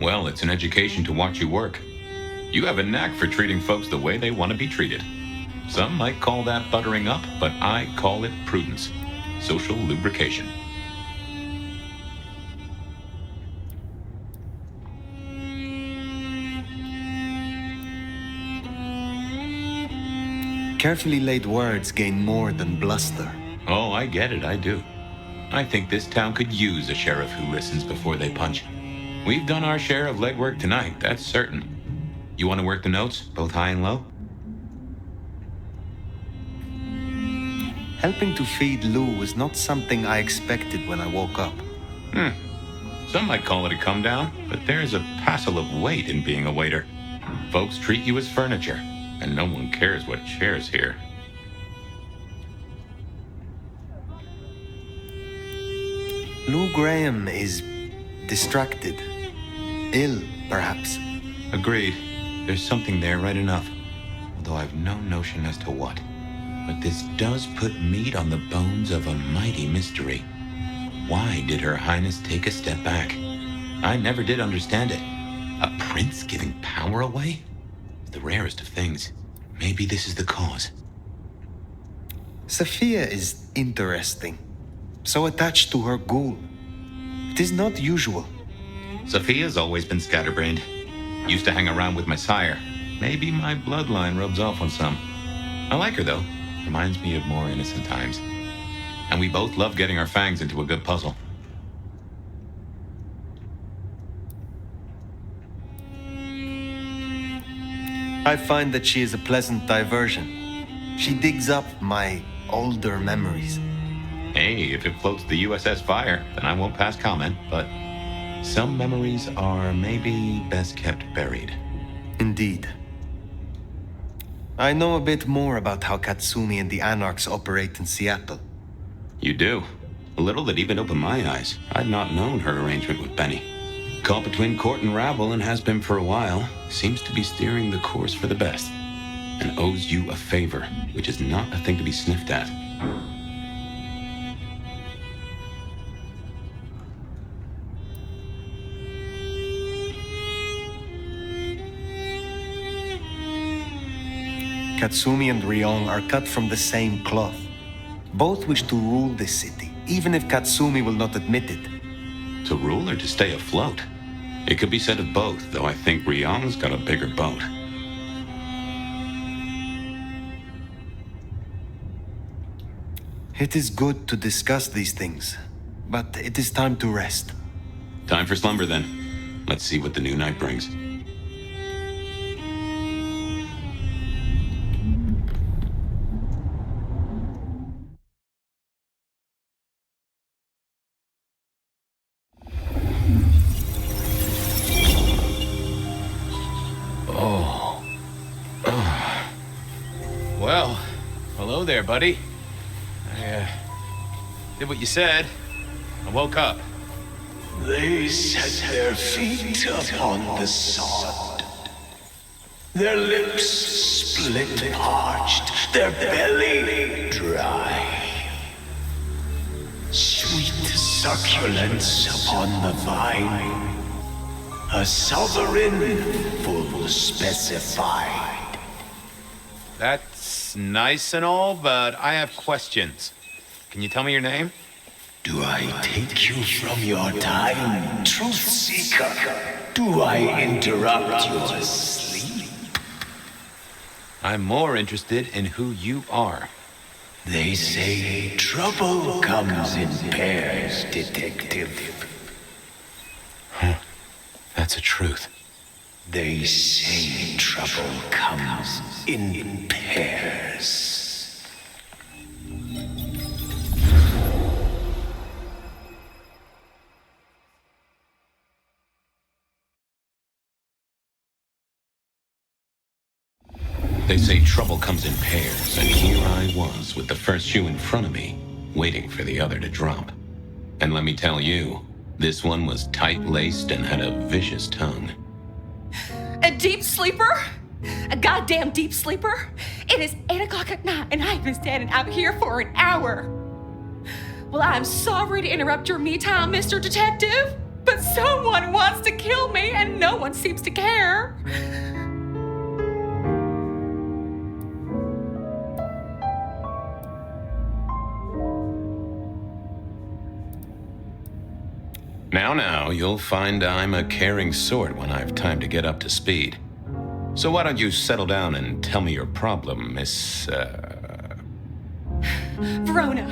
Well, it's an education to watch you work. You have a knack for treating folks the way they want to be treated. Some might call that buttering up, but I call it prudence. Social lubrication. Carefully laid words gain more than bluster. Oh, I get it, I do. I think this town could use a sheriff who listens before they punch. We've done our share of legwork tonight, that's certain. You want to work the notes, both high and low? Helping to feed Lou was not something I expected when I woke up. Some might call it a come down, but there's a passel of weight in being a waiter. Folks treat you as furniture, and no one cares what shares here. Lou Graham is distracted. Ill, perhaps. Agreed. There's something there right enough, although I've no notion as to what. But this does put meat on the bones of a mighty mystery. Why did Her Highness take a step back? I never did understand it. A prince giving power away? The rarest of things. Maybe this is the cause. Sophia is interesting. So attached to her ghoul. It is not usual. Sophia's always been scatterbrained. Used to hang around with my sire. Maybe my bloodline rubs off on some. I like her, though. Reminds me of more innocent times. And we both love getting our fangs into a good puzzle. I find that she is a pleasant diversion. She digs up my older memories. Hey, if it floats the USS Fire, then I won't pass comment, but some memories are maybe best kept buried. Indeed. I know a bit more about how Katsumi and the Anarchs operate in Seattle. You do? A little that even opened my eyes. I'd not known her arrangement with Benny. Caught between court and rabble and has been for a while. Seems to be steering the course for the best. And owes you a favor, which is not a thing to be sniffed at. Katsumi and Ryong are cut from the same cloth. Both wish to rule this city, even if Katsumi will not admit it. To rule or to stay afloat? It could be said of both, though I think Ryong's got a bigger boat. It is good to discuss these things, but it is time to rest. Time for slumber, then. Let's see what the new night brings. Well, hello there, buddy. I did what you said. I woke up. They set their feet upon the sod. Their lips split parched, their belly dry. Sweet succulence upon the vine, a sovereign full specified. That's nice and all, but I have questions. Can you tell me your name? Do I take you from your time, truth seeker? Do I interrupt your sleep? I'm more interested in who you are. They say trouble comes in pairs, detective. That's a truth. They say trouble comes in pairs. They say trouble comes in pairs, and here I was with the first shoe in front of me, waiting for the other to drop. And let me tell you, this one was tight-laced and had a vicious tongue. A deep sleeper? A goddamn deep sleeper? It is 8 o'clock at night and I've been standing out here for an hour. Well, I'm sorry to interrupt your me time, Mr. Detective. But someone wants to kill me and no one seems to care. Now, you'll find I'm a caring sort when I've time to get up to speed. So why don't you settle down and tell me your problem, Miss, Verona.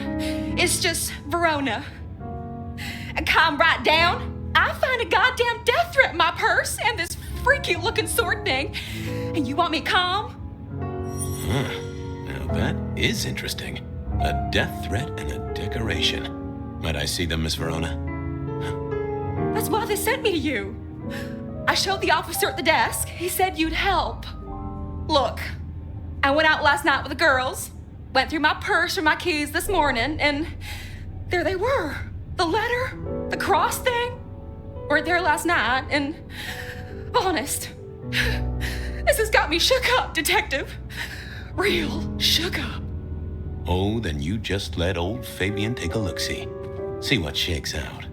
It's just Verona. And calm right down. I find a goddamn death threat in my purse and this freaky looking sword thing. And you want me calm? Huh. Now that is interesting. A death threat and a decoration. Might I see them, Miss Verona? That's why they sent me to you. I showed the officer at the desk. He said you'd help. Look, I went out last night with the girls, went through my purse for my keys this morning, and there they were. The letter, the cross thing, were there last night, and honest, this has got me shook up, Detective. Real shook up. Oh, then you just let old Fabian take a look-see. See what shakes out.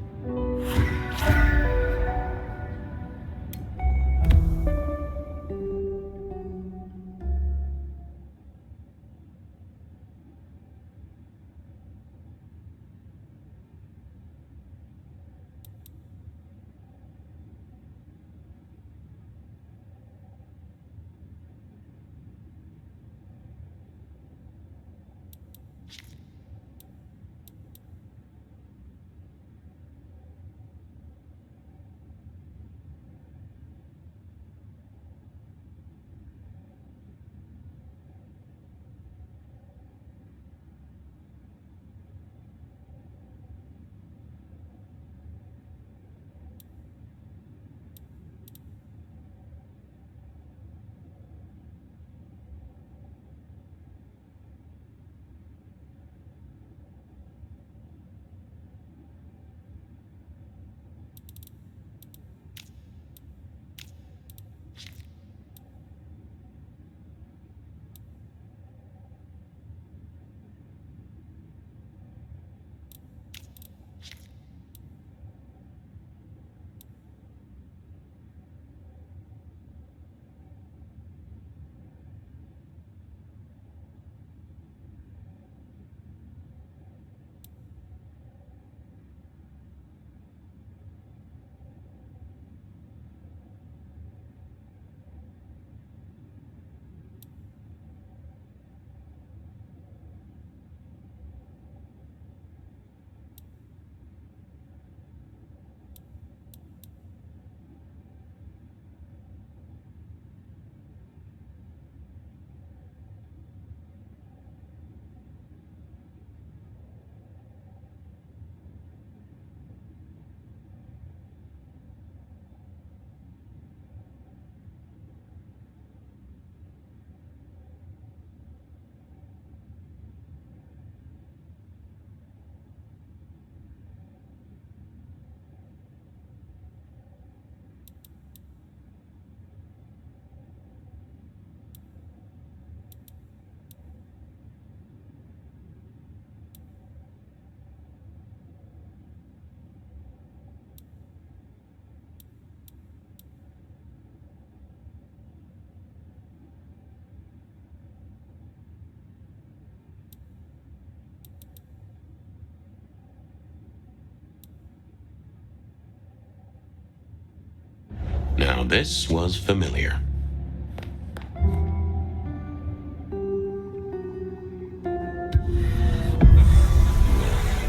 Now this was familiar.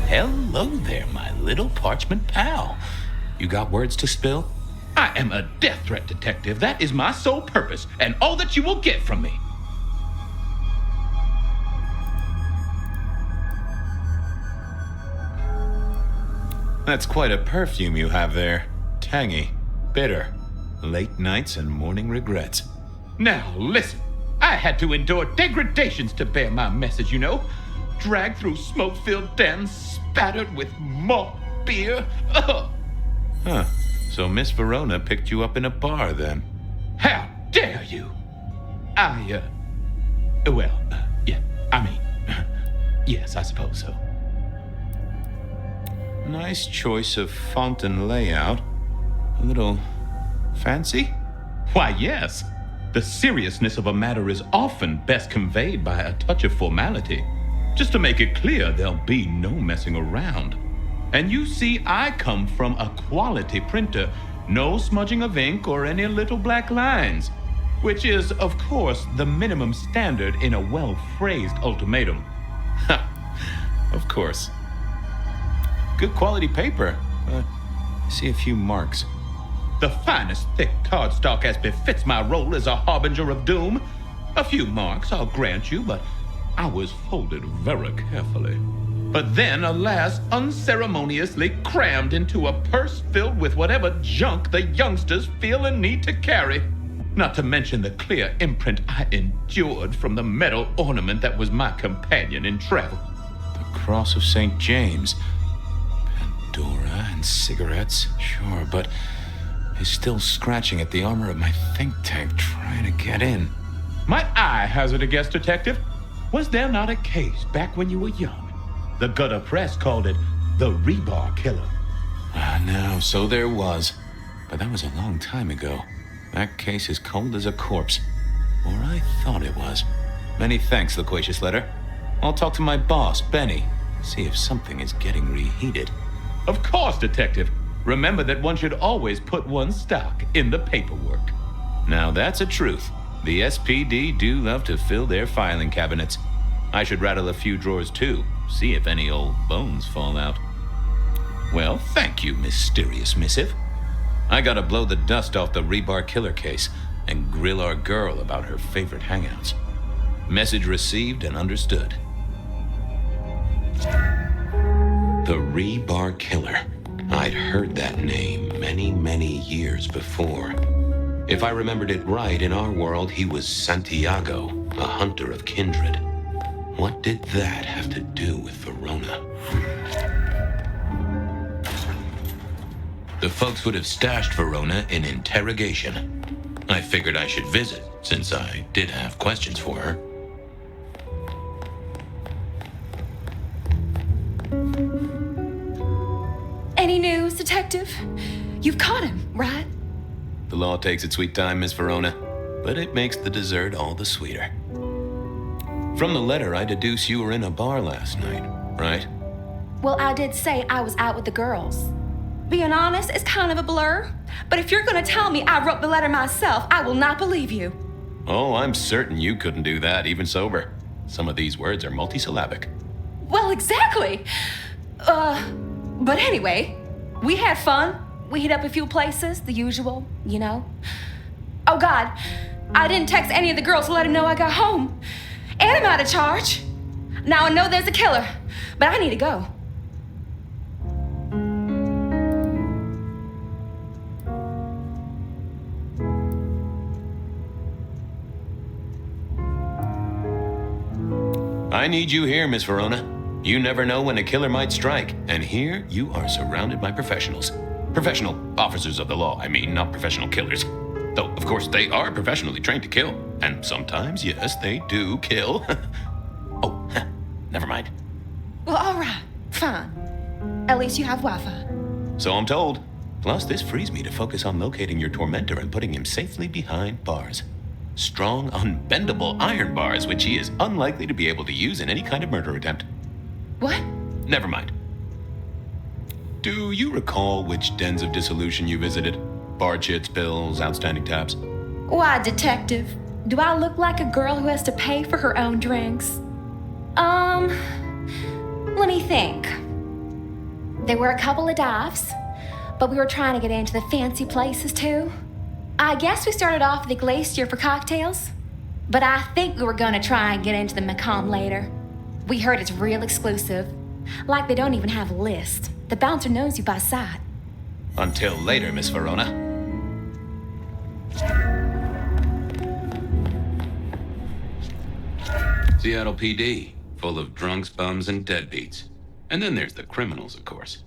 Hello there, my little parchment pal. You got words to spill? I am a death threat detective. That is my sole purpose, and all that you will get from me. That's quite a perfume you have there. Tangy, bitter, late nights and morning regrets. Now, listen. I had to endure degradations to bear my message, you know. Dragged through smoke-filled dens, spattered with malt beer. Ugh. Huh. So Miss Verona picked you up in a bar, then? How dare you? Yeah, yes, I suppose so. Nice choice of font and layout. A little fancy? Why, yes. The seriousness of a matter is often best conveyed by a touch of formality. Just to make it clear, there'll be no messing around. And you see, I come from a quality printer. No smudging of ink or any little black lines. Which is, of course, the minimum standard in a well-phrased ultimatum. Ha! Of course. Good quality paper, but I see a few marks. The finest thick cardstock as befits my role as a harbinger of doom. A few marks, I'll grant you, but I was folded very carefully. But then, alas, unceremoniously crammed into a purse filled with whatever junk the youngsters feel a need to carry. Not to mention the clear imprint I endured from the metal ornament that was my companion in travel. The Cross of St. James. Pandora and cigarettes, sure, but he's still scratching at the armor of my think tank trying to get in. Might I hazard a guess, Detective? Was there not a case back when you were young? The gutter press called it the Rebar Killer. No, so there was. But that was a long time ago. That case is cold as a corpse. Or I thought it was. Many thanks, loquacious letter. I'll talk to my boss, Benny. See if something is getting reheated. Of course, Detective. Remember that one should always put one's stock in the paperwork. Now that's a truth. The SPD do love to fill their filing cabinets. I should rattle a few drawers too, see if any old bones fall out. Well, thank you, mysterious missive. I gotta blow the dust off the Rebar Killer case and grill our girl about her favorite hangouts. Message received and understood. The Rebar Killer. I'd heard that name many, many years before. If I remembered it right, in our world, he was Santiago, a hunter of kindred. What did that have to do with Verona? The folks would have stashed Verona in interrogation. I figured I should visit, since I did have questions for her. Any news, Detective? You've caught him, right? The law takes its sweet time, Miss Verona, but it makes the dessert all the sweeter. From the letter, I deduce you were in a bar last night, right? Well, I did say I was out with the girls. Being honest, it's kind of a blur. But if you're gonna tell me I wrote the letter myself, I will not believe you. Oh, I'm certain you couldn't do that, even sober. Some of these words are multisyllabic. Well, exactly. But anyway, we had fun. We hit up a few places, the usual, you know. Oh God, I didn't text any of the girls to let them know I got home. And I'm out of charge. Now I know there's a killer, but I need to go. I need you here, Miss Verona. You never know when a killer might strike, and here you are surrounded by professionals. Professional officers of the law, I mean, not professional killers. Though, of course, they are professionally trained to kill. And sometimes, yes, they do kill. Oh, never mind. Well, all right, fine. At least you have Wi-Fi. So I'm told. Plus, this frees me to focus on locating your tormentor and putting him safely behind bars. Strong, unbendable iron bars, which he is unlikely to be able to use in any kind of murder attempt. What? Never mind. Do you recall which dens of dissolution you visited? Bar chits, bills, outstanding tabs? Why, Detective? Do I look like a girl who has to pay for her own drinks? Let me think. There were a couple of dives, but we were trying to get into the fancy places too. I guess we started off at the Glacier for cocktails, but I think we were gonna try and get into the Macomb later. We heard it's real exclusive. Like they don't even have a list. The bouncer knows you by sight. Until later, Miss Verona. Seattle PD, full of drunks, bums, and deadbeats. And then there's the criminals, of course.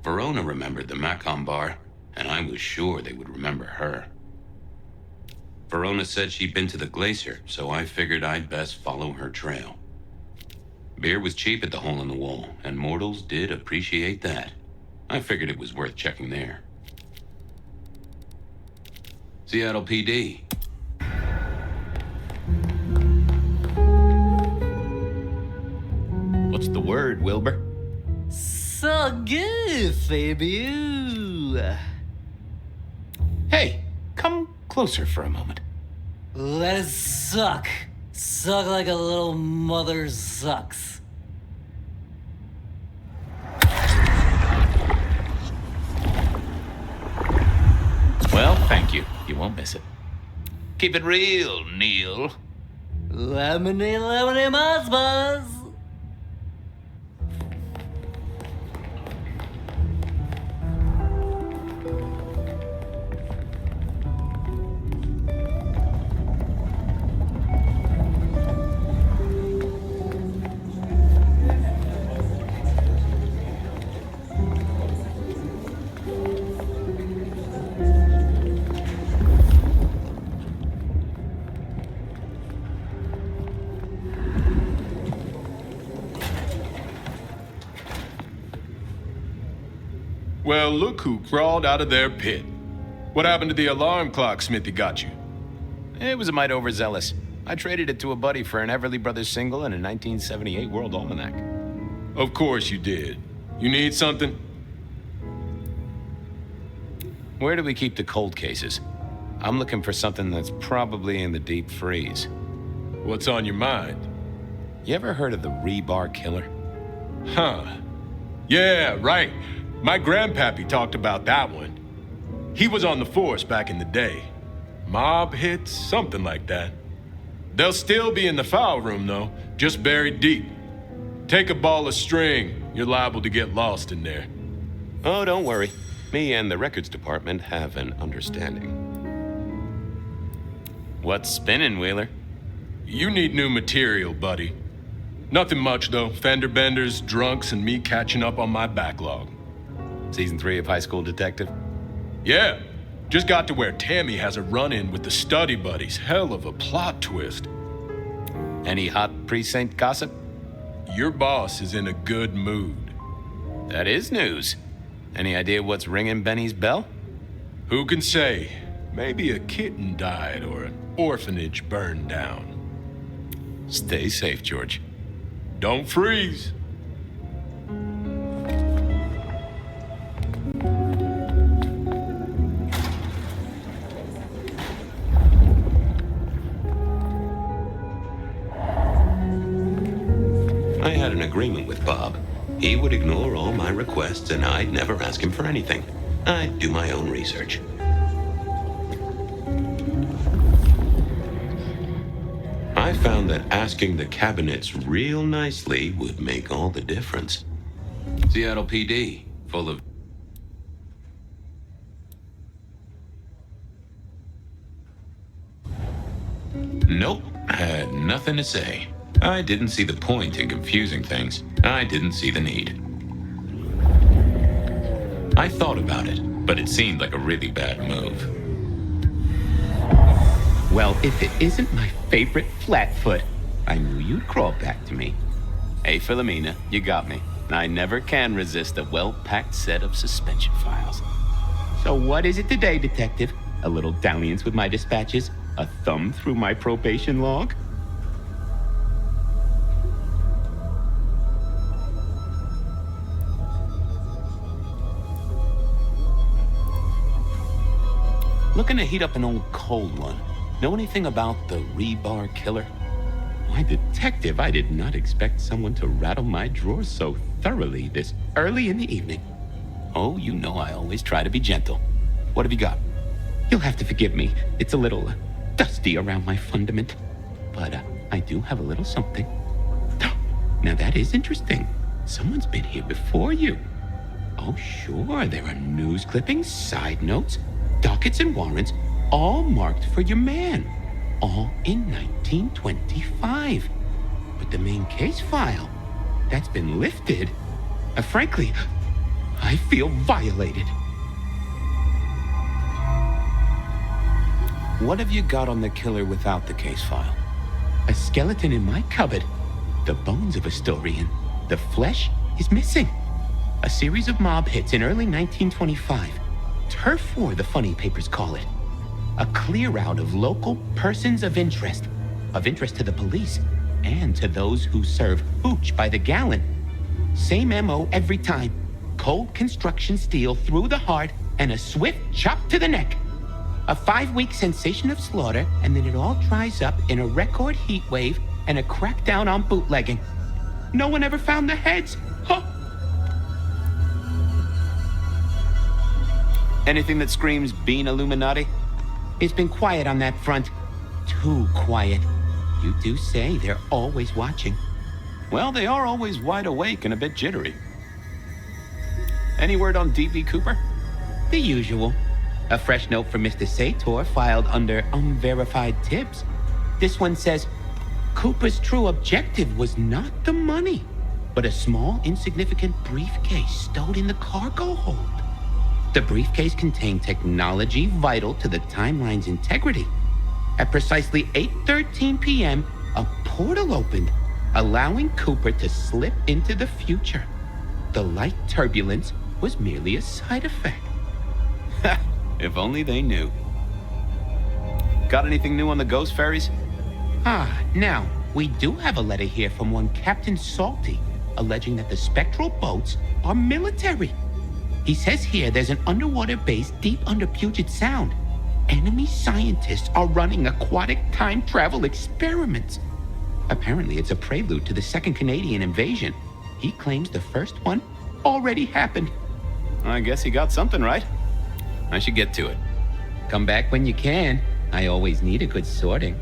Verona remembered the Macomb bar, and I was sure they would remember her. Verona said she'd been to the Glacier, so I figured I'd best follow her trail. Beer was cheap at the hole in the wall, and mortals did appreciate that. I figured it was worth checking there. Seattle PD. What's the word, Wilbur? So good, Fabiu. Hey, come closer for a moment. Let it suck. Suck like a little mother sucks. Well, thank you. You won't miss it. Keep it real, Neil. Lemony, lemony, buzz, buzz. Well, look who crawled out of their pit. What happened to the alarm clock Smithy got you? It was a mite overzealous. I traded it to a buddy for an Everly Brothers single and a 1978 World Almanac. Of course you did. You need something? Where do we keep the cold cases? I'm looking for something that's probably in the deep freeze. What's on your mind? You ever heard of the Rebar killer? Huh. Yeah, right. My grandpappy talked about that one. He was on the force back in the day. Mob hits, something like that. They'll still be in the file room, though, just buried deep. Take a ball of string, you're liable to get lost in there. Oh, don't worry. Me and the records department have an understanding. What's spinning, Wheeler? You need new material, buddy. Nothing much, though. Fender benders, drunks, and me catching up on my backlog. Season 3 of High School Detective? Yeah, just got to where Tammy has a run-in with the study buddies. Hell of a plot twist. Any hot precinct gossip? Your boss is in a good mood. That is news. Any idea what's ringing Benny's bell? Who can say? Maybe a kitten died or an orphanage burned down. Stay safe, George. Don't freeze. I had an agreement with Bob. He would ignore all my requests and I'd never ask him for anything. I'd do my own research. I found that asking the cabinets real nicely would make all the difference. Seattle PD, full of... Nope, had nothing to say. I didn't see the point in confusing things. I didn't see the need. I thought about it, but it seemed like a really bad move. Well, if it isn't my favorite Flatfoot, I knew you'd crawl back to me. Hey, Philomena, you got me. I never can resist a well-packed set of suspension files. So what is it today, Detective? A little dalliance with my dispatches? A thumb through my probation log? Looking to heat up an old cold one. Know anything about the Rebar killer? Why, Detective, I did not expect someone to rattle my drawers so thoroughly this early in the evening. Oh, you know I always try to be gentle. What have you got? You'll have to forgive me. It's a little dusty around my fundament. But I do have a little something. Now that is interesting. Someone's been here before you. Oh, sure, there are news clippings, side notes, dockets and warrants, all marked for your man. All in 1925. But the main case file, that's been lifted. Frankly, I feel violated. What have you got on the killer without the case file? A skeleton in my cupboard. the bones of a story, and the flesh is missing. A series of mob hits in early 1925. Turf War, the funny papers call it. A clear out of local persons of interest to the police, and to those who serve hooch by the gallon. Same MO every time. Cold construction steel through the heart and a swift chop to the neck. A 5-week sensation of slaughter, and then it all dries up in a record heat wave and a crackdown on bootlegging. No one ever found the heads. Huh. Anything that screams Bean Illuminati? It's been quiet on that front. Too quiet. You do say they're always watching. Well, they are always wide awake and a bit jittery. Any word on D.B. Cooper? The usual. A fresh note from Mr. Sator filed under unverified tips. This one says, Cooper's true objective was not the money, but a small, insignificant briefcase stowed in the cargo hold. The briefcase contained technology vital to the timeline's integrity. At precisely 8:13 p.m., a portal opened, allowing Cooper to slip into the future. The light turbulence was merely a side effect. If only they knew. Got anything new on the ghost ferries? Now, we do have a letter here from one Captain Salty, alleging that the spectral boats are military. He says here there's an underwater base deep under Puget Sound. Enemy scientists are running aquatic time travel experiments. Apparently, it's a prelude to the Second Canadian invasion. He claims the first one already happened. I guess he got something right. I should get to it. Come back when you can. I always need a good sorting.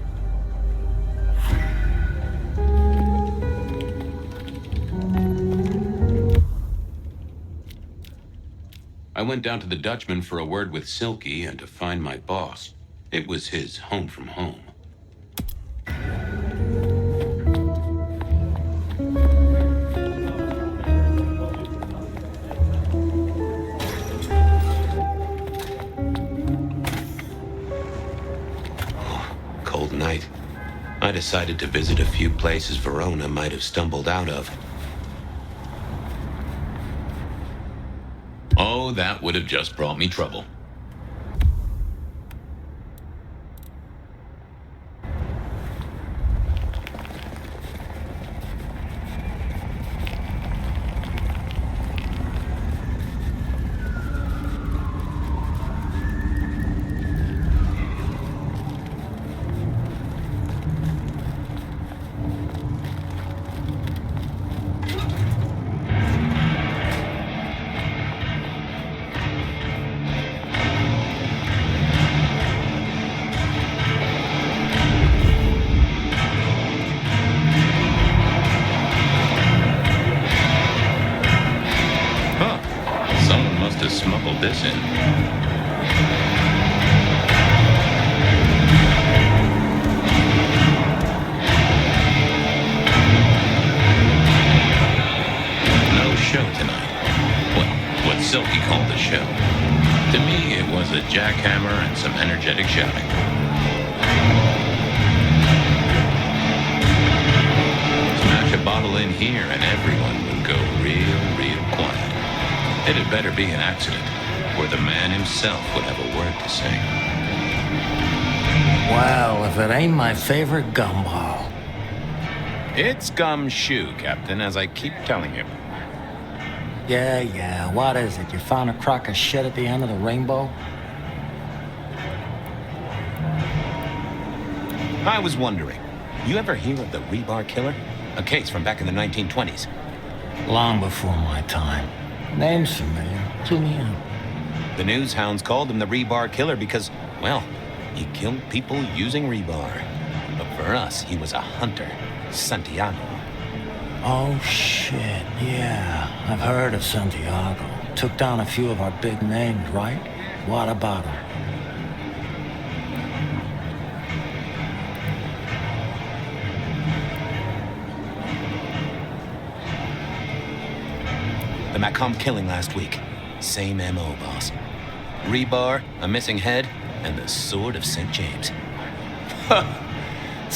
I went down to the Dutchman for a word with Silky and to find my boss. It was his home from home. Cold night. I decided to visit a few places Verona might have stumbled out of. Oh, that would have just brought me trouble. Smuggled this in. No show tonight. Well, what Silky called a show. To me, it was a jackhammer and some energetic shouting. Smash a bottle in here and everyone would go real quiet. It had better be an accident, or the man himself would have a word to say. Well, if it ain't my favorite gumball. It's gumshoe, Captain, as I keep telling you. Yeah, what is it? You found a crock of shit at the end of the rainbow? I was wondering, you ever hear of the Rebar killer? A case from back in the 1920s. Long before my time. Name's familiar. Clue me in. The news hounds called him the Rebar killer because, well, he killed people using rebar. But for us, he was a hunter. Santiago. Oh, shit, yeah. I've heard of Santiago. Took down a few of our big names, right? What about him? The Macomb killing last week. Same MO, boss. Rebar, a missing head, and the Sword of St. James.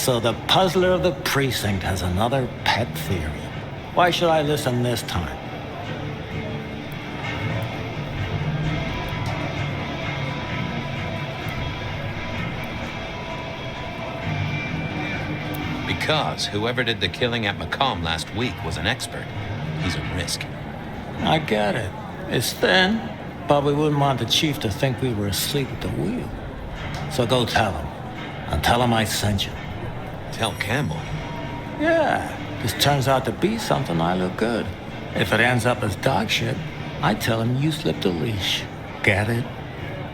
So the puzzler of the precinct has another pet theory. Why should I listen this time? Because whoever did the killing at Macomb last week was an expert. He's a risk. I get it. It's thin, but we wouldn't want the chief to think we were asleep at the wheel. So go tell him. And tell him I sent you. Tell Campbell. Yeah, this turns out to be something, I look good. If it ends up as dog shit, I tell him you slipped a leash. Get it?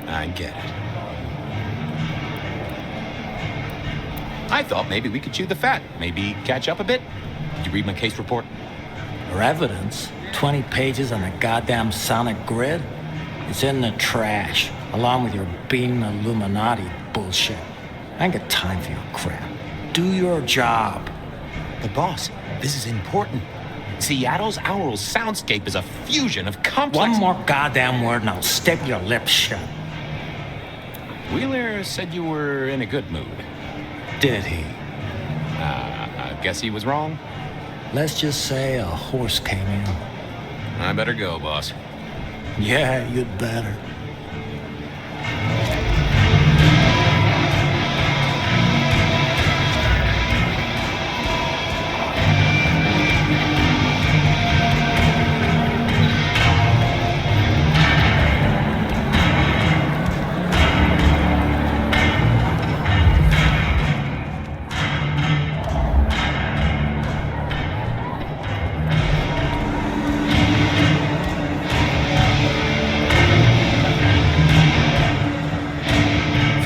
I get it. I thought maybe we could chew the fat. Maybe catch up a bit. Did you read my case report? Or evidence? 20 pages on a goddamn sonic grid? It's in the trash, along with your bean Illuminati bullshit. I ain't got time for your crap. Do your job. But boss, this is important. Seattle's aural soundscape is a fusion of complex... One more goddamn word and I'll staple your lips shut. Wheeler said you were in a good mood. Did he? I guess he was wrong. Let's just say a horse came in. I better go, boss. Yeah, you'd better.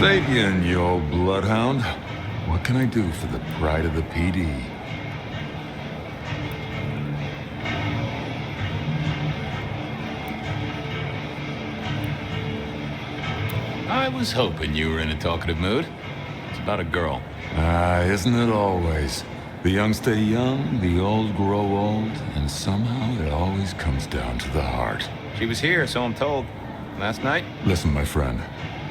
Fabian, you old bloodhound. What can I do for the pride of the PD? I was hoping you were in a talkative mood. It's about a girl. Isn't it always? The young stay young, the old grow old, and somehow it always comes down to the heart. She was here, so I'm told. Last night? Listen, my friend.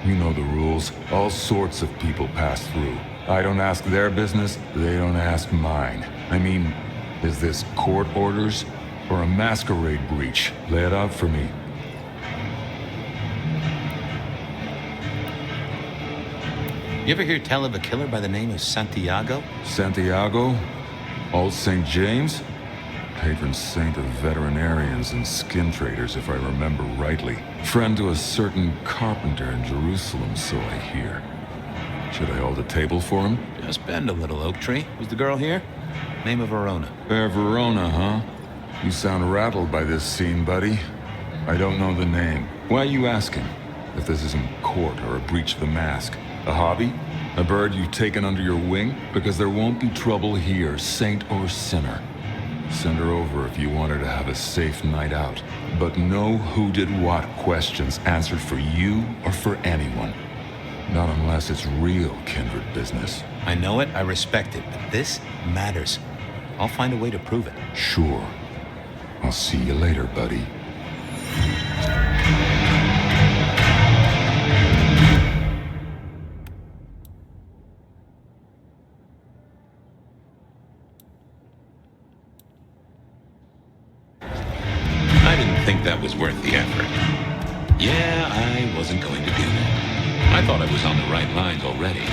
You know the rules. All sorts of people pass through. I don't ask their business, they don't ask mine. I mean, is this court orders or a masquerade breach? Lay it out for me. You ever hear tell of a killer by the name of Santiago? Santiago? Old St. James? Patron saint of veterinarians and skin traders, if I remember rightly. Friend to a certain carpenter in Jerusalem, so I hear. Should I hold a table for him? Just bend a little, Oak Tree. Was the girl here? Name of Verona. Fair Verona, huh? You sound rattled by this scene, buddy. I don't know the name. Why are you asking? If this isn't court or a breach of the mask. A hobby? A bird you've taken under your wing? Because there won't be trouble here, saint or sinner. Send her over if you want her to have a safe night out. But no who did what questions answered for you or for anyone. Not unless it's real kindred business. I know it, I respect it, but this matters. I'll find a way to prove it. Sure. I'll see you later, buddy. I didn't think that was worth the effort. Yeah, I wasn't going to do that. I thought I was on the right lines already.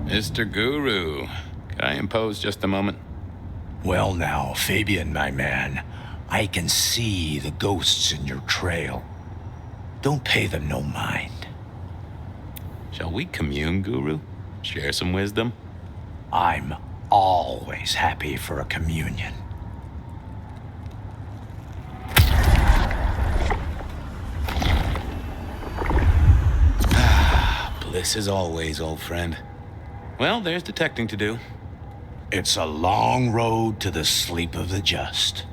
Mr. Guru, can I impose just a moment? Well now, Fabian, my man, I can see the ghosts in your trail. Don't pay them no mind. Shall we commune, Guru? Share some wisdom? I'm always happy for a communion. Bliss as always, old friend. Well, there's detecting to do. It's a long road to the sleep of the just.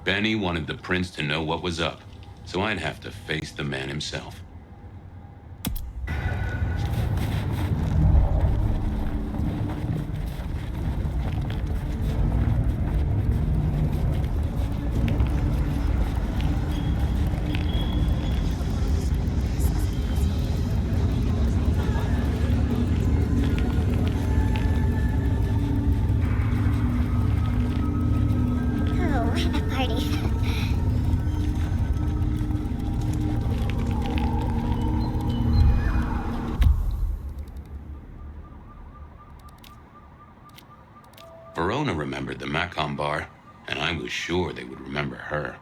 Benny wanted the prince to know what was up, so I'd have to face the man himself. Oh, a party. Verona remembered the Macon bar, and I was sure they would remember her.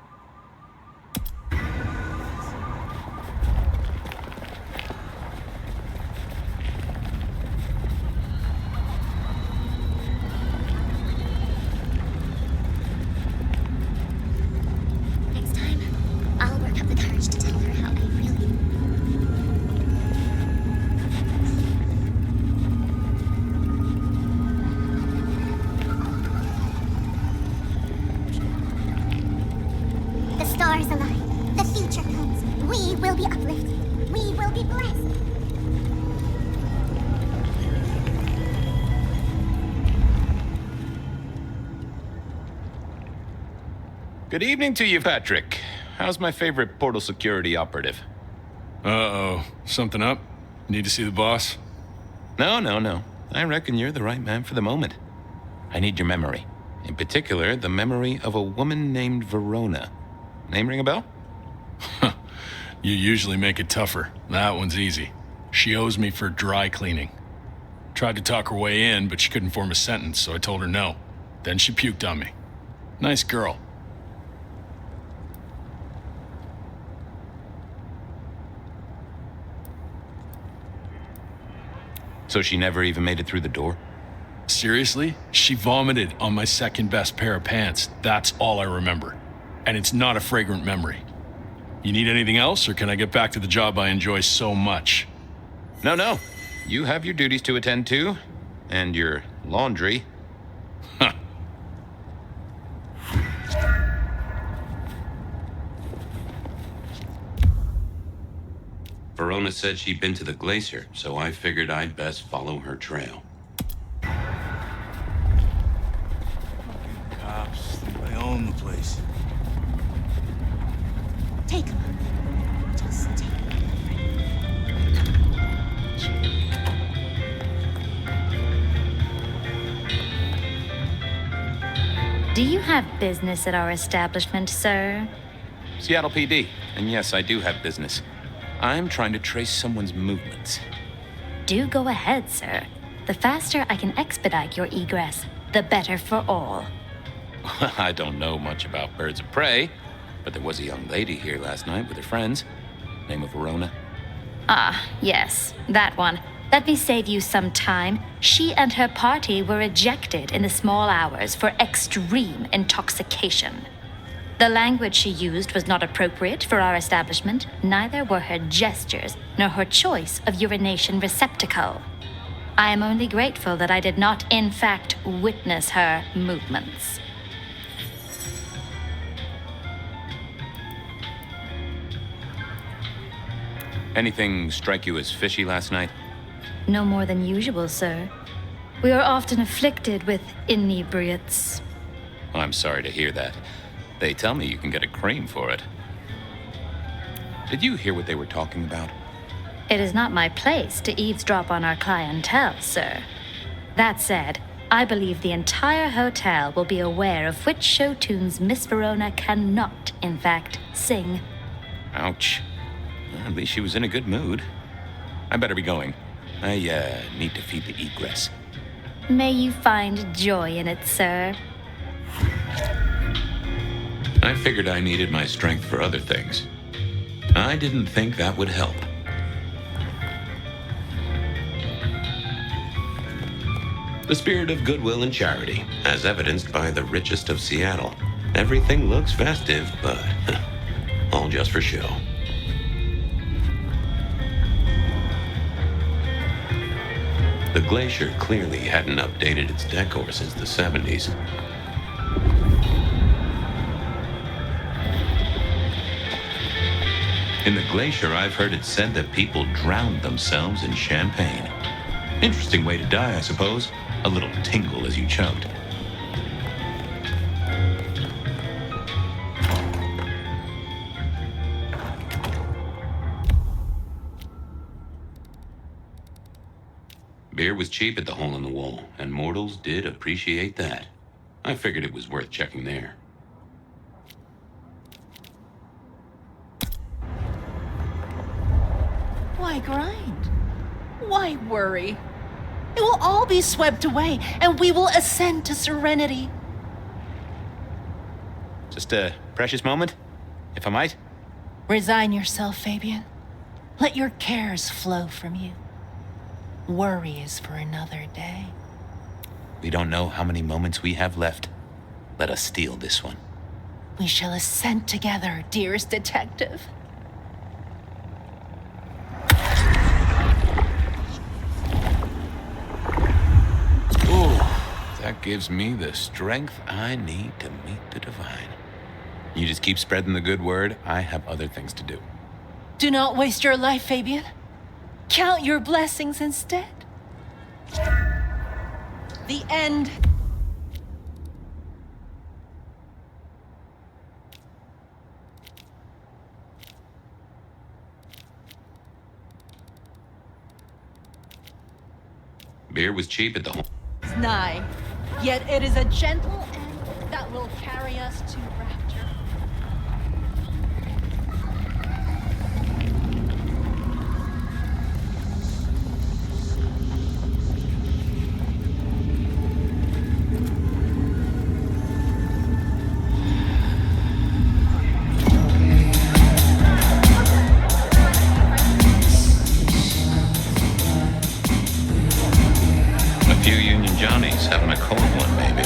Next time, I'll work up the courage to tell her how I really. The stars align. The future comes. We will be uplifted. We will be blessed. Good evening to you, Patrick. How's my favorite portal security operative? Uh-oh. Something up? Need to see the boss? No. I reckon you're the right man for the moment. I need your memory. In particular, the memory of a woman named Verona. Name ring a bell? You usually make it tougher. That one's easy. She owes me for dry cleaning. Tried to talk her way in, but she couldn't form a sentence, so I told her no. Then she puked on me. Nice girl. So she never even made it through the door? Seriously? She vomited on my second best pair of pants. That's all I remember. And it's not a fragrant memory. You need anything else, or can I get back to the job I enjoy so much? No. You have your duties to attend to, and your laundry. Huh. Verona said she'd been to the glacier, so I figured I'd best follow her trail. Cops think they own the place. Take them. Just take them. Do you have business at our establishment, sir? Seattle PD. And yes, I do have business. I'm trying to trace someone's movements. Do go ahead, sir. The faster I can expedite your egress, the better for all. I don't know much about birds of prey, but there was a young lady here last night with her friends. Name of Verona. Ah, yes, that one. Let me save you some time. She and her party were ejected in the small hours for extreme intoxication. The language she used was not appropriate for our establishment, neither were her gestures, nor her choice of urination receptacle. I am only grateful that I did not, in fact, witness her movements. Anything strike you as fishy last night? No more than usual, sir. We are often afflicted with inebriates. Oh, I'm sorry to hear that. They tell me you can get a cream for it. Did you hear what they were talking about? It is not my place to eavesdrop on our clientele, sir. That said, I believe the entire hotel will be aware of which show tunes Miss Verona cannot, in fact, sing. Ouch. Well, at least she was in a good mood. I better be going. I, need to feed the egress. May you find joy in it, sir. I figured I needed my strength for other things. I didn't think that would help. The spirit of goodwill and charity, as evidenced by the richest of Seattle. Everything looks festive, but all just for show. The glacier clearly hadn't updated its decor since the 70s. In the glacier, I've heard it said that people drowned themselves in champagne. Interesting way to die, I suppose. A little tingle as you choked. Beer was cheap at the Hole in the Wall, and mortals did appreciate that. I figured it was worth checking there. Why grind? Why worry? It will all be swept away, and we will ascend to serenity. Just a precious moment, if I might. Resign yourself, Fabian. Let your cares flow from you. Worry is for another day. We don't know how many moments we have left. Let us steal this one. We shall ascend together, dearest detective. Ooh, that gives me the strength I need to meet the divine. You just keep spreading the good word. I have other things to do. Do not waste your life, Fabian. Count your blessings instead. The end. Beer was cheap at the Hole. It's nigh, yet it is a gentle end that will carry us to rapture. Johnny's having a cold one, maybe.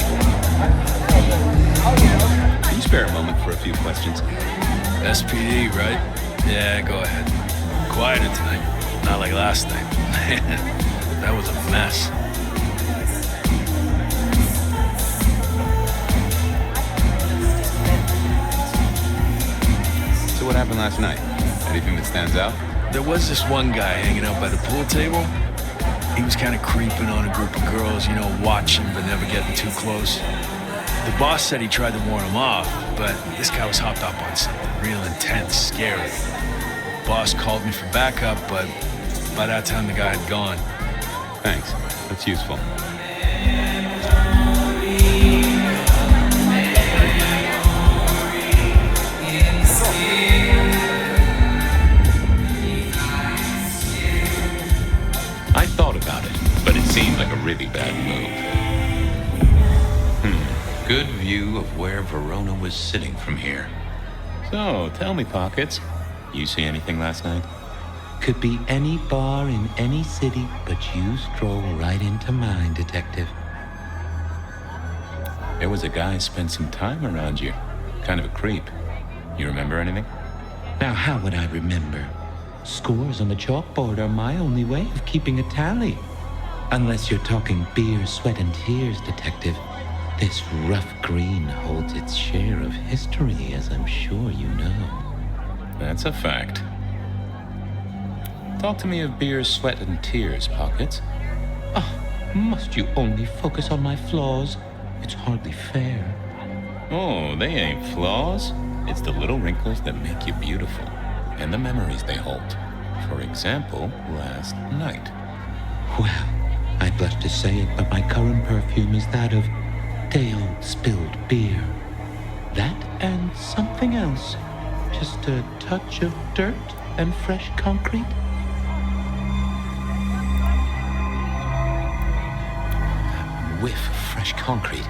Can you spare a moment for a few questions? SPD, right? Yeah, go ahead. Quieter tonight. Not like last night. That was a mess. So what happened last night? Anything that stands out? There was this one guy hanging out by the pool table. He was kind of creeping on a group of girls, you know, watching but never getting too close. The boss said he tried to warn him off, but this guy was hopped up on something real intense, scary. Boss called me for backup, but by that time the guy had gone. Thanks. That's useful. I thought about it, but it seemed like a really bad move. Good view of where Verona was sitting from here. So, tell me, Pockets, you see anything last night? Could be any bar in any city, but you stroll right into mine, detective. There was a guy spent some time around you. Kind of a creep. You remember anything? Now, how would I remember? Scores on the chalkboard are my only way of keeping a tally. Unless you're talking beer, sweat, and tears, detective. This rough green holds its share of history, as I'm sure you know. That's a fact. Talk to me of beer, sweat, and tears, Pockets. Oh, must you only focus on my flaws? It's hardly fair. Oh, they ain't flaws. It's the little wrinkles that make you beautiful. And the memories they hold. For example, last night. Well, I blush to say it, but my current perfume is that of day-old spilled beer. That and something else. Just a touch of dirt and fresh concrete. That whiff of fresh concrete.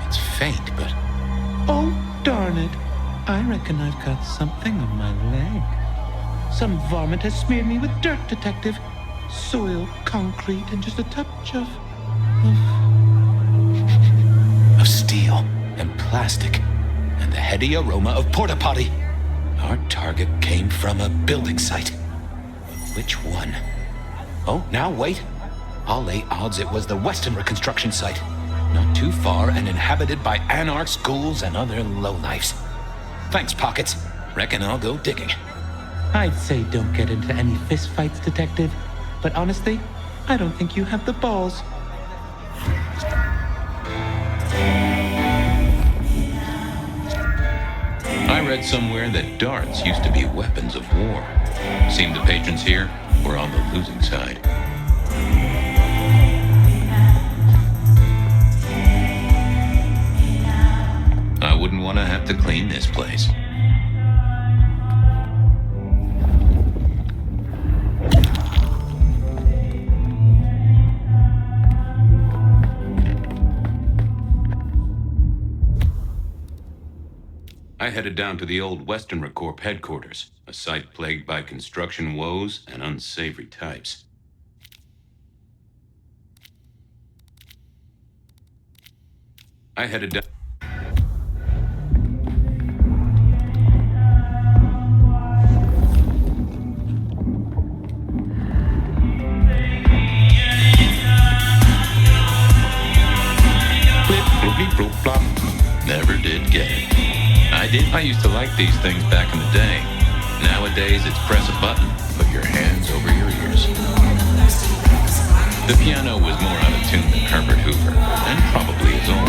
It's faint, but... Oh, darn it. I reckon I've got something on my leg. Some varmint has smeared me with dirt, detective. Soil, concrete, and just a touch of plastic and the heady aroma of porta potty. Our target came from a building site. But which one? Oh, now wait. I'll lay odds it was the Weston reconstruction site. Not too far and inhabited by anarchs, ghouls, and other lowlifes. Thanks, Pockets. Reckon I'll go digging. I'd say don't get into any fistfights, Detective. But honestly, I don't think you have the balls. I read somewhere that darts used to be weapons of war. Seemed the patrons here were on the losing side. I wouldn't want to have to clean this place. I headed down to the old Western Corp headquarters, a site plagued by construction woes and unsavory types. I headed down. Never did get it. I used to like these things back in the day. Nowadays, it's press a button, put your hands over your ears. The piano was more out of tune than Herbert Hoover, and probably his own.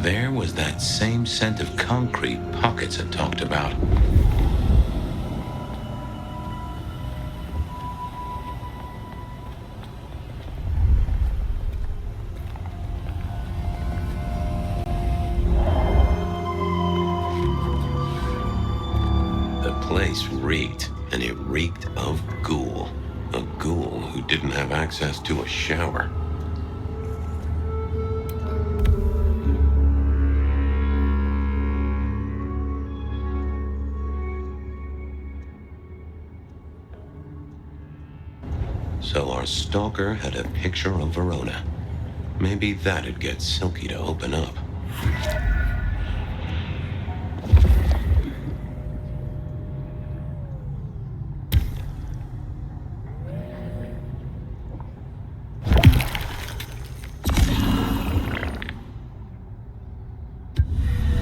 There was that same scent of concrete Pockets had talked about. The place reeked, and it reeked of ghoul. A ghoul who didn't have access to a shower. So our stalker had a picture of Verona. Maybe that'd get Silky to open up.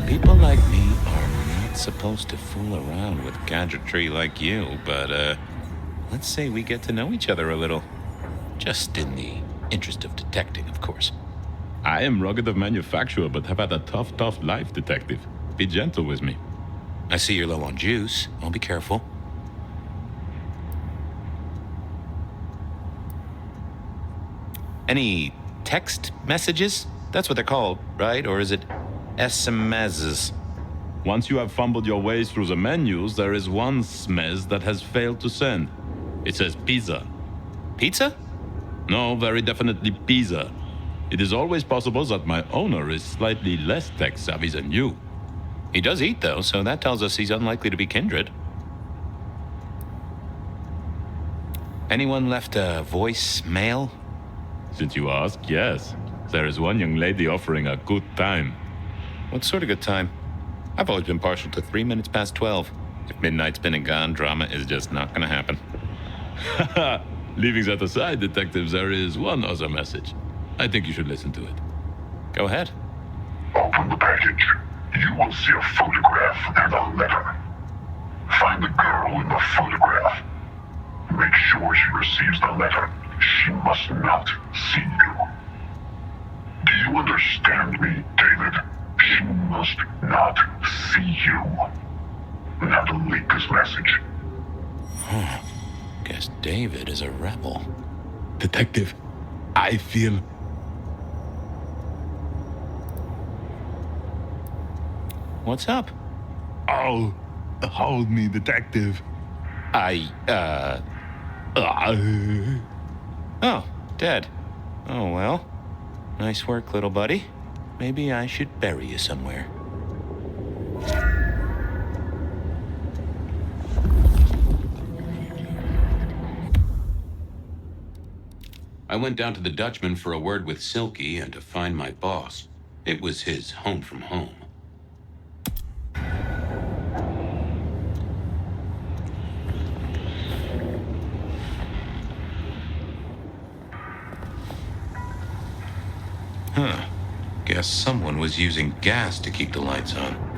People like me are not supposed to fool around with gadgetry like you, but, let's say we get to know each other a little. Just in the interest of detecting, of course. I am rugged of manufacture, but have had a tough life, Detective. Be gentle with me. I see you're low on juice. I'll be careful. Any text messages? That's what they're called, right? Or is it SMSs? Once you have fumbled your way through the menus, there is one smez that has failed to send. It says pizza. Pizza? No, very definitely pizza. It is always possible that my owner is slightly less tech-savvy than you. He does eat, though, so that tells us he's unlikely to be kindred. Anyone left a voicemail? Since you ask, yes. There is one young lady offering a good time. What sort of good time? I've always been partial to 3 minutes past 12. If midnight's been and gone, drama is just not gonna happen. Haha! Leaving that aside, detectives, there is one other message. I think you should listen to it. Go ahead. Open the package. You will see a photograph and a letter. Find the girl in the photograph. Make sure she receives the letter. She must not see you. Do you understand me, David? She must not see you. Now delete this message. Guess David is a rebel. Detective, I feel... What's up? Oh, hold me, detective. Oh, dead. Oh, well. Nice work, little buddy. Maybe I should bury you somewhere. I went down to the Dutchman for a word with Silky and to find my boss. It was his home from home. Huh. Guess someone was using gas to keep the lights on.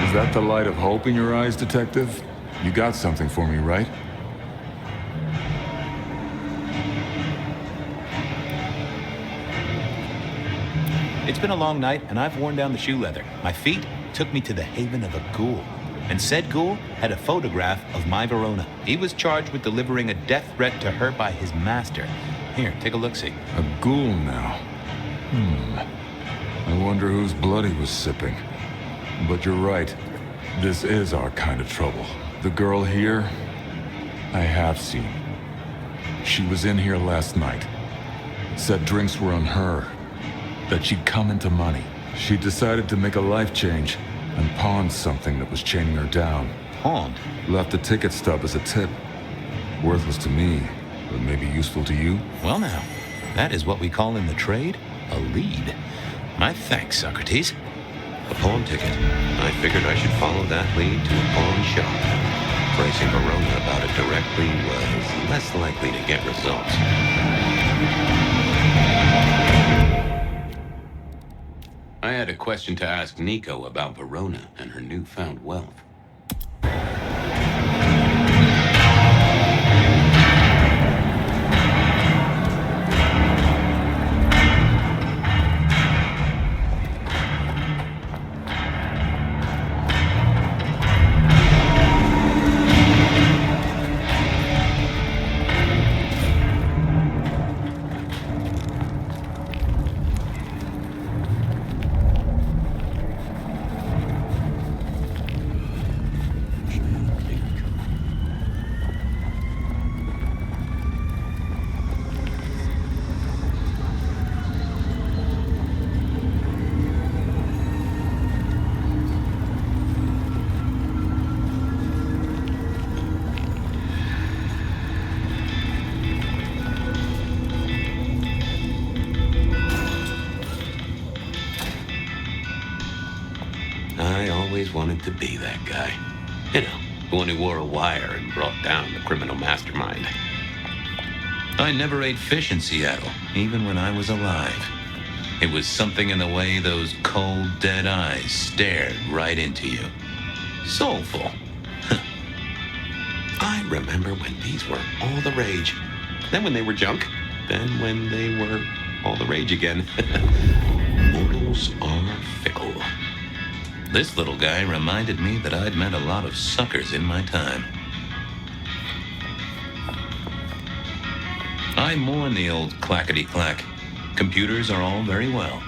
Is that the light of hope in your eyes, detective? You got something for me, right? It's been a long night, and I've worn down the shoe leather. My feet took me to the haven of a ghoul. And said ghoul had a photograph of my Verona. He was charged with delivering a death threat to her by his master. Here, take a look-see. A ghoul now. I wonder whose blood he was sipping. But you're right. This is our kind of trouble. The girl here, I have seen. She was in here last night. Said drinks were on her. That she'd come into money. She decided to make a life change and pawned something that was chaining her down. Pawned? Left a ticket stub as a tip. Worthless to me, but maybe useful to you? Well now, that is what we call in the trade a lead. My thanks, Socrates. A pawn ticket. I figured I should follow that lead to a pawn shop. Bracing Verona about it directly was less likely to get results. I had a question to ask Nico about Verona and her newfound wealth. I always wanted to be that guy. You know, the one who wore a wire and brought down the criminal mastermind. I never ate fish in Seattle, even when I was alive. It was something in the way those cold, dead eyes stared right into you. Soulful. I remember when these were all the rage. Then when they were junk. Then when they were all the rage again. Mortals are fickle. This little guy reminded me that I'd met a lot of suckers in my time. I mourn the old clackety-clack. Computers are all very well.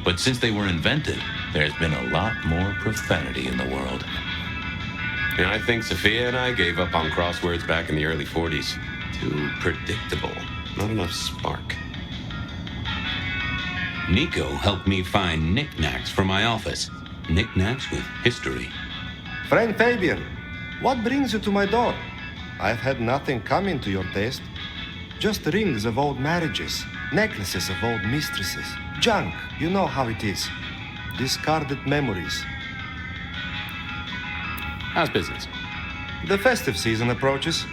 But since they were invented, there's been a lot more profanity in the world. And I think Sophia and I gave up on crosswords back in the early 40s. Too predictable. Not enough spark. Nico helped me find knickknacks for my office. Knickknacks with history. Friend Fabian, what brings you to my door? I've had nothing coming to your taste. Just rings of old marriages, Necklaces of old mistresses. Junk, you know how it is. Discarded memories. How's business? The festive season approaches.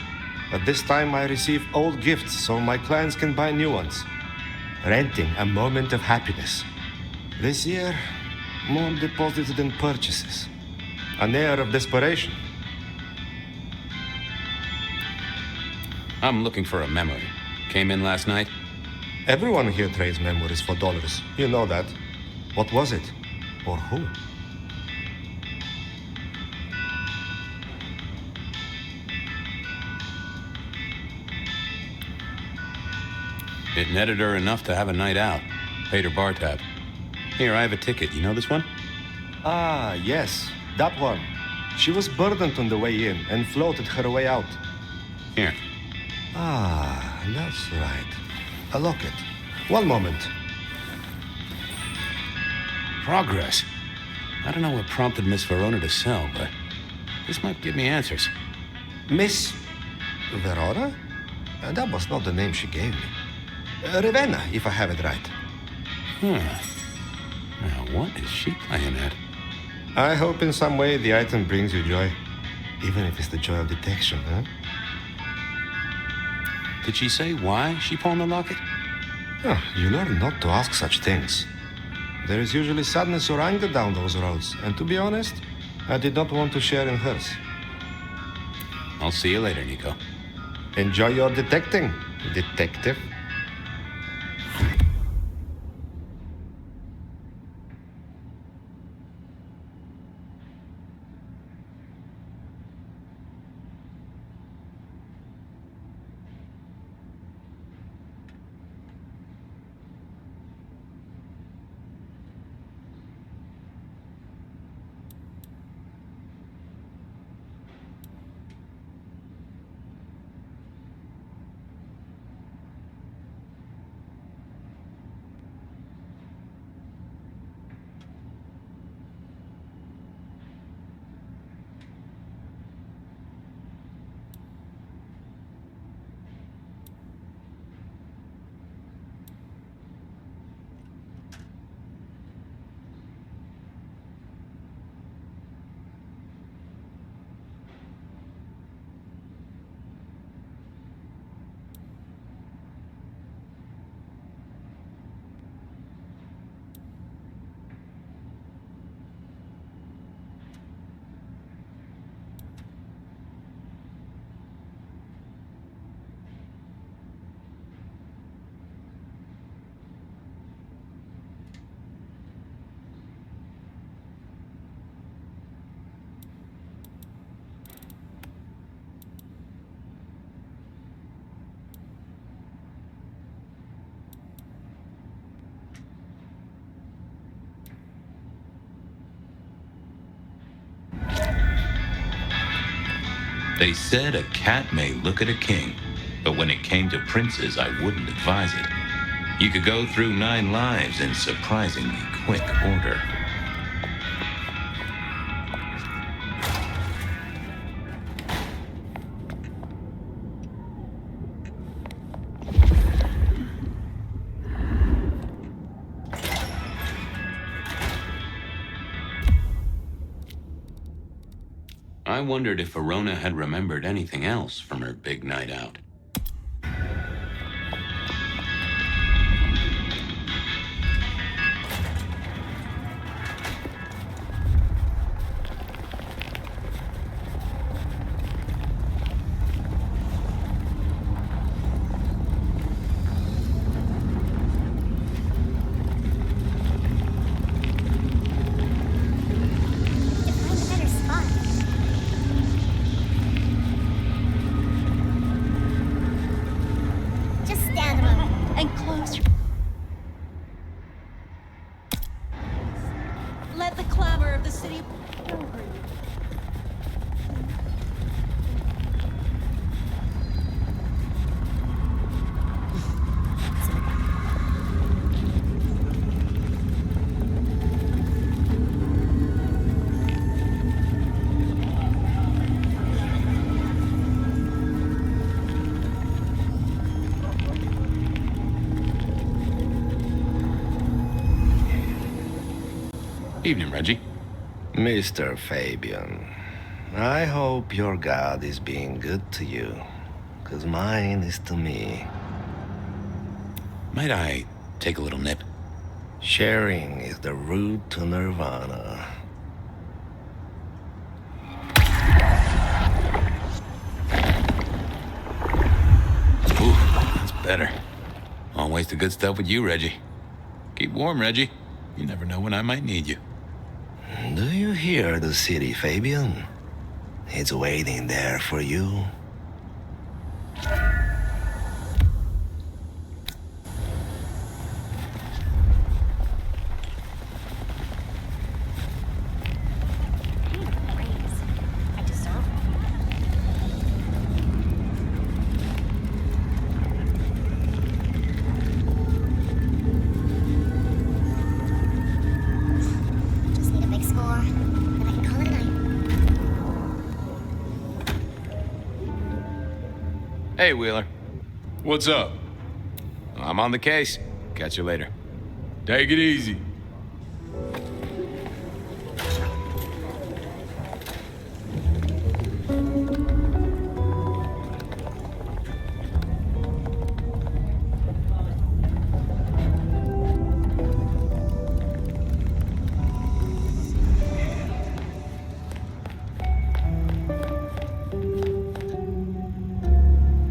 But this time I receive old gifts so my clients can buy new ones. Renting a moment of happiness. This year, more deposited in purchases. An air of desperation. I'm looking for a memory. Came in last night? Everyone here trades memories for dollars. You know that. What was it? Or who? It netted her enough to have a night out. Paid her bar tab. Here, I have a ticket. You know this one? Ah, yes. That one. She was burdened on the way in and floated her way out. Here. Ah, that's right. A locket. One moment. Progress. I don't know what prompted Miss Verona to sell, but this might give me answers. Miss Verona? That was not the name she gave me. Ravenna, if I have it right. Now, what is she playing at? I hope in some way the item brings you joy. Even if it's the joy of detection, huh? Did she say why she pawned the locket? Oh, you learn not to ask such things. There is usually sadness or anger down those roads, and to be honest, I did not want to share in hers. I'll see you later, Nico. Enjoy your detecting, detective. They said a cat may look at a king, but when it came to princes, I wouldn't advise it. You could go through 9 lives in surprisingly quick order. I wondered if Verona had remembered anything else from her big night out. Evening, Reggie. Mr. Fabian, I hope your God is being good to you, 'cause mine is to me. Might I take a little nip? Sharing is the route to nirvana. Ooh, that's better. Always the good stuff with you, Reggie. Keep warm, Reggie. You never know when I might need you. Do you hear the city, Fabian? It's waiting there for you. Just need a big score, then I can call it a night. Hey, Wheeler. What's up? I'm on the case. Catch you later. Take it easy.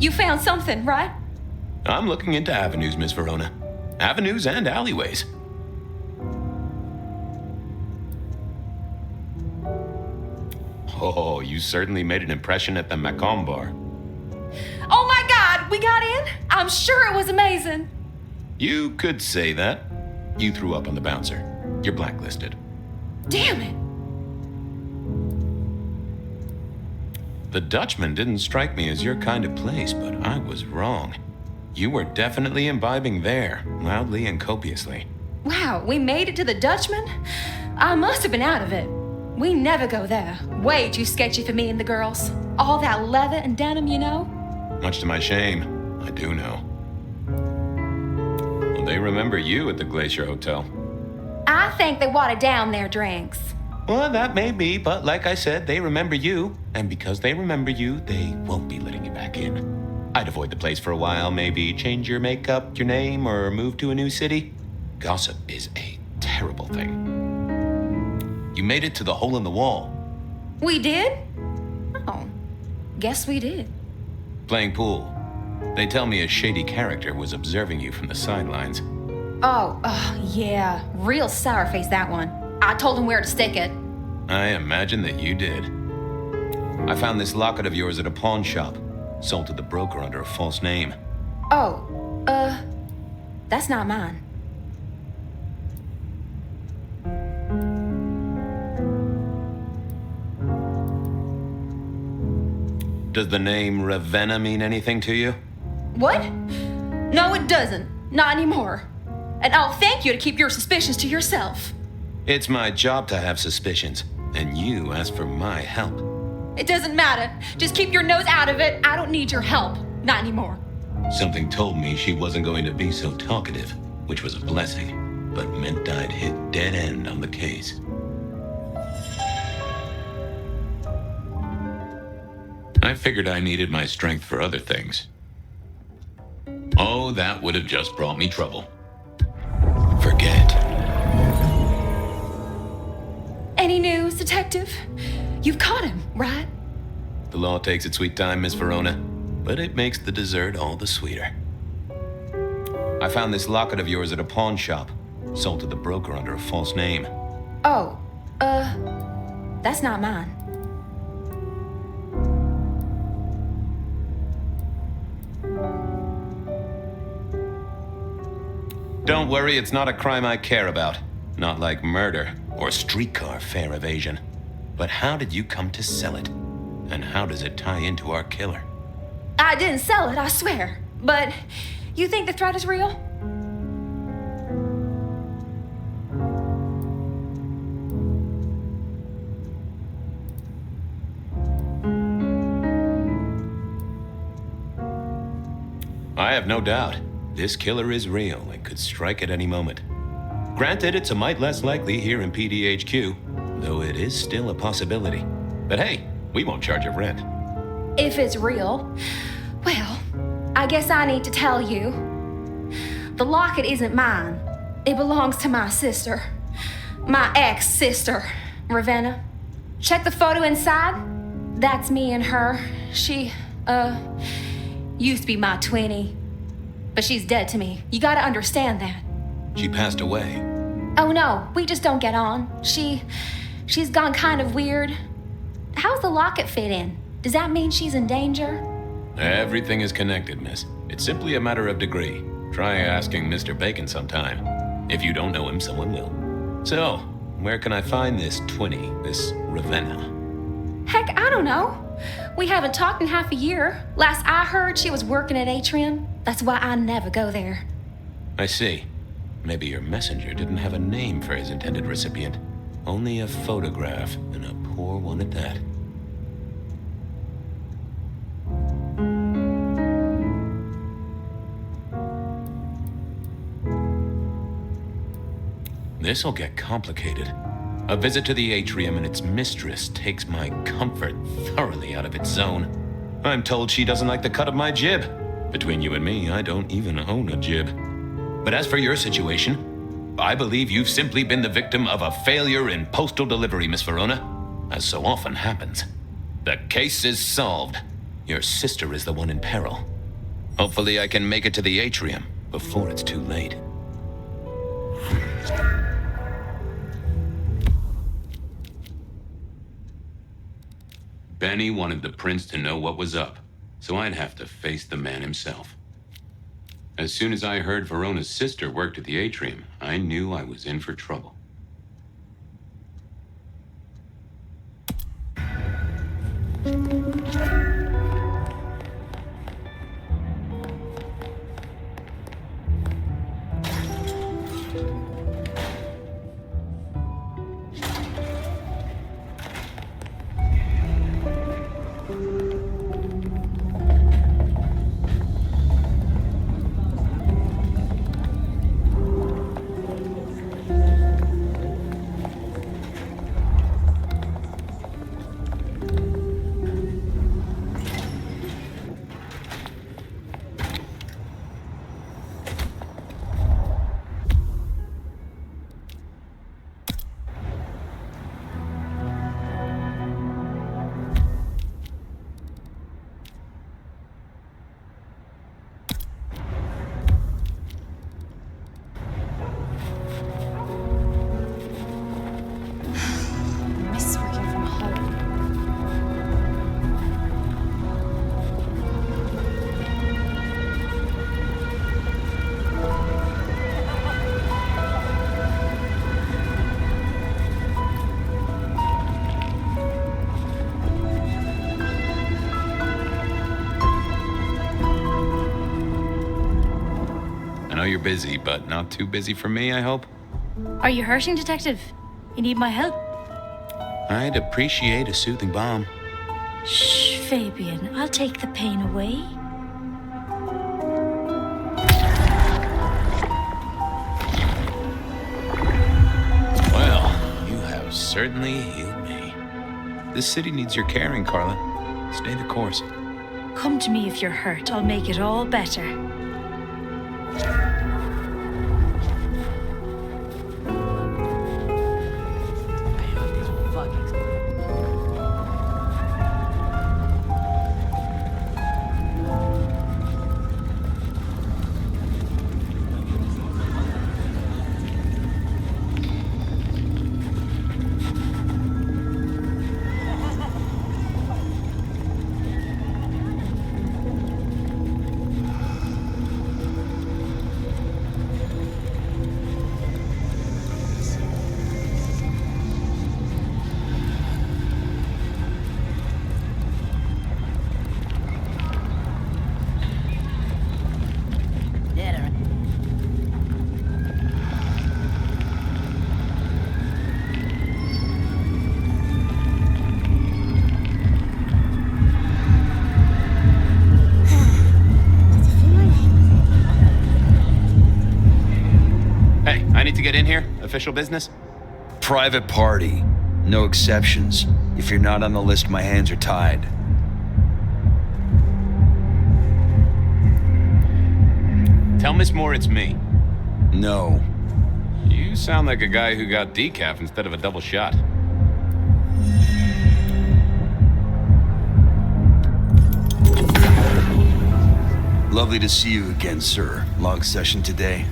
You found something, right? I'm looking into avenues, Miss Verona. Avenues and alleyways. Oh, you certainly made an impression at the Macomb bar. Oh my God, we got in? I'm sure it was amazing. You could say that. You threw up on the bouncer. You're blacklisted. Damn it. The Dutchman didn't strike me as your kind of place, but I was wrong. You were definitely imbibing there, loudly and copiously. Wow, we made it to the Dutchman? I must have been out of it. We never go there. Way too sketchy for me and the girls. All that leather and denim, you know? Much to my shame, I do know. Well, they remember you at the Glacier Hotel. I think they watered down their drinks. Well, that may be, but like I said, they remember you. And because they remember you, they won't be letting you back in. I'd avoid the place for a while, maybe change your makeup, your name, or move to a new city. Gossip is a terrible thing. You made it to the hole in the wall. We did? Oh, guess we did. Playing pool. They tell me a shady character was observing you from the sidelines. Oh, yeah. Real sour face, that one. I told him where to stick it. I imagine that you did. I found this locket of yours at a pawn shop. Sold to the broker under a false name. Oh, that's not mine. Does the name Ravenna mean anything to you? What? No, it doesn't. Not anymore. And I'll thank you to keep your suspicions to yourself. It's my job to have suspicions, and you asked for my help. It doesn't matter. Just keep your nose out of it. I don't need your help. Not anymore. Something told me she wasn't going to be so talkative, which was a blessing, but meant I'd hit dead end on the case. I figured I needed my strength for other things. Oh, that would have just brought me trouble. Forget. Any news, detective? You've caught him, right? The law takes its sweet time, Miss Verona, but it makes the dessert all the sweeter. I found this locket of yours at a pawn shop. Sold to the broker under a false name. Oh, that's not mine. Don't worry, it's not a crime I care about. Not like murder or streetcar fare evasion. But how did you come to sell it? And how does it tie into our killer? I didn't sell it, I swear. But you think the threat is real? I have no doubt. This killer is real and could strike at any moment. Granted, it's a mite less likely here in PDHQ, though it is still a possibility. But hey, we won't charge you rent. If it's real, well, I guess I need to tell you. The locket isn't mine. It belongs to my sister. My ex-sister, Ravenna. Check the photo inside. That's me and her. She, used to be my twinnie. But she's dead to me. You gotta understand that. She passed away. Oh no, we just don't get on. She's gone kind of weird. How's the locket fit in? Does that mean she's in danger? Everything is connected, miss. It's simply a matter of degree. Try asking Mr. Bacon sometime. If you don't know him, someone will. So, where can I find this twinnie, this Ravenna? Heck, I don't know. We haven't talked in half a year. Last I heard, she was working at Atrium. That's why I never go there. I see. Maybe your messenger didn't have a name for his intended recipient. Only a photograph, and a poor one at that. This'll get complicated. A visit to the atrium and its mistress takes my comfort thoroughly out of its zone. I'm told she doesn't like the cut of my jib. Between you and me, I don't even own a jib. But as for your situation, I believe you've simply been the victim of a failure in postal delivery, Miss Verona, as so often happens. The case is solved. Your sister is the one in peril. Hopefully I can make it to the atrium before it's too late. Benny wanted the prince to know what was up, so I'd have to face the man himself. As soon as I heard Verona's sister worked at the atrium, I knew I was in for trouble. You're busy, but not too busy for me, I hope? Are you hurting, Detective? You need my help? I'd appreciate a soothing balm. Shh, Fabian. I'll take the pain away. Well, you have certainly healed me. This city needs your caring, Carla. Stay the course. Come to me if you're hurt. I'll make it all better. get in here? Official business? Private party. No exceptions. If you're not on the list, my hands are tied. Tell Miss Moore it's me. No. You sound like a guy who got decaf instead of a double shot. Lovely to see you again, sir. Long session today.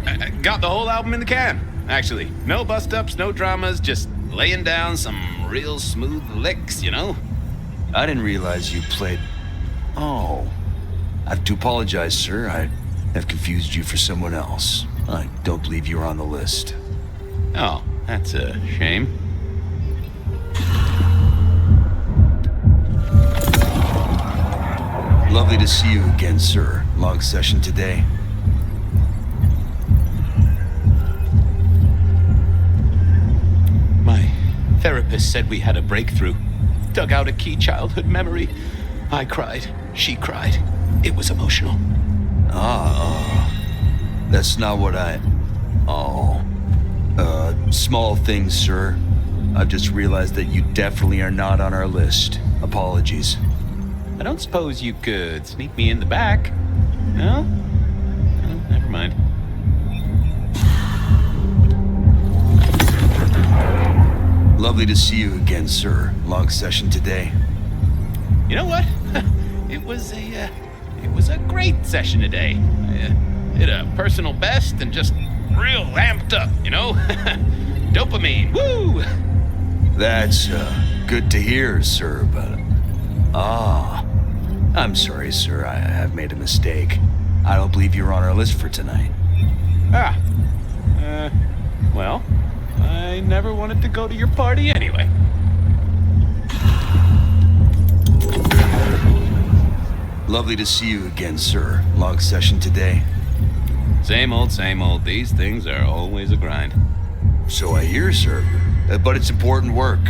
I got the whole album in the can, actually. No bust-ups, no dramas, just laying down some real smooth licks, you know? I didn't realize you played... Oh. I have to apologize, sir. I have confused you for someone else. I don't believe you were on the list. Oh, that's a shame. Lovely to see you again, sir. Long session today. My therapist said we had a breakthrough. Dug out a key childhood memory. I cried. She cried. It was emotional. That's not what I... Oh. Small things, sir. I've just realized that you definitely are not on our list. Apologies. I don't suppose you could sneak me in the back? No? Oh, never mind. Lovely to see you again, sir. Long session today. You know what? It was a great session today. Hit a personal best and just real amped up, you know? Dopamine, woo! That's, good to hear, sir, but... I'm sorry, sir. I have made a mistake. I don't believe you're on our list for tonight. Well, I never wanted to go to your party anyway. Lovely to see you again, sir. Long session today. Same old, same old. These things are always a grind. So I hear, sir. But it's important work.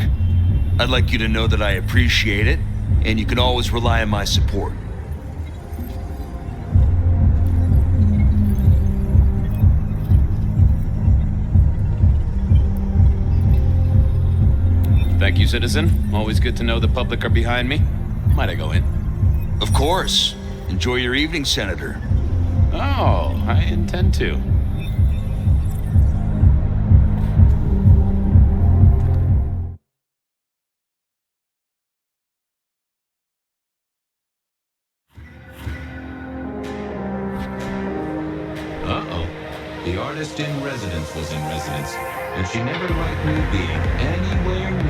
I'd like you to know that I appreciate it, and you can always rely on my support. Thank you, citizen. Always good to know the public are behind me. Might I go in? Of course. Enjoy your evening, Senator. Oh, I intend to. Uh-oh. The artist in residence was in residence, and she never liked me being anywhere